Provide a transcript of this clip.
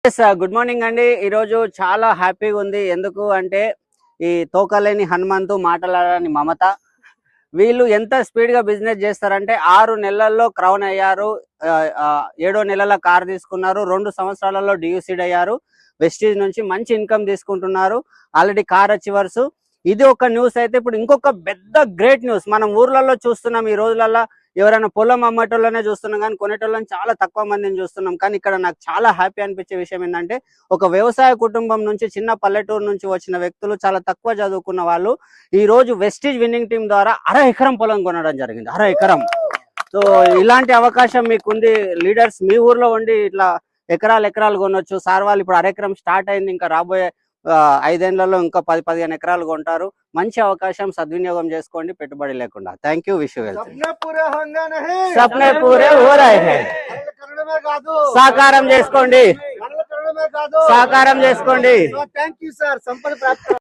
Good morning అండి. ఈరోజు చాలా హ్యాపీగా ఉంది. ఎందుకు అంటే ఈ తోకలేని హనుమంతు మాటలాడని మమత వీళ్ళు ఎంత స్పీడ్ గా బిజినెస్ చేస్తారంటే 6 నెలల్లో క్రౌన్ అయ్యారు. 7వ నెలల కార్ తీసుకున్నారు. 2 సంవత్సరాలలో డియూసీడ్ అయ్యారు. వెస్టీజ్ నుంచి మంచి ఇన్కమ్ తీసుకుంటున్నారు. Already car achievers. ఇది ఒక న్యూస్ అయితే ఇప్పుడు ఇంకొక పెద్ద గ్రేట్ న్యూస్ మనం ఊర్లలో చూస్తున్నాం. ఈ రోజులలో ఎవరైనా పొలం అమ్మేటోళ్ళనే చూస్తున్నాం కానీ కొనేటోళ్ళని చాలా తక్కువ మందిని చూస్తున్నాం. కానీ ఇక్కడ నాకు చాలా హ్యాపీ అనిపించే విషయం ఏంటంటే ఒక వ్యవసాయ కుటుంబం నుంచి చిన్న పల్లెటూరు నుంచి వచ్చిన వ్యక్తులు చాలా తక్కువ చదువుకున్న వాళ్ళు ఈ రోజు వెస్టీజ్ విన్నింగ్ టీం ద్వారా 1/2 ఎకరం పొలం కొనడం జరిగింది. 1/2 ఎకరం. సో ఇలాంటి అవకాశం మీకుంది. లీడర్స్ మీ ఊర్లో ఉండి ఇట్లా ఎకరాలు కొనొచ్చు. సార్ వాళ్ళు ఇప్పుడు 1/2 ఎకరం స్టార్ట్ అయింది. ఇంకా రాబోయే 5 ఏళ్లలో ఇంకా 10-15 ఎకరాలు కొంటారు. మంచి అవకాశం సద్వినియోగం చేసుకోండి పెట్టుబడి లేకుండా. Thank you. Wish you well. సప్నే పూరే హో రహే హై. సాకారం చేసుకోండి. సాకారం చేసుకోండి. Thank you sir. సంపద ప్రాప్తి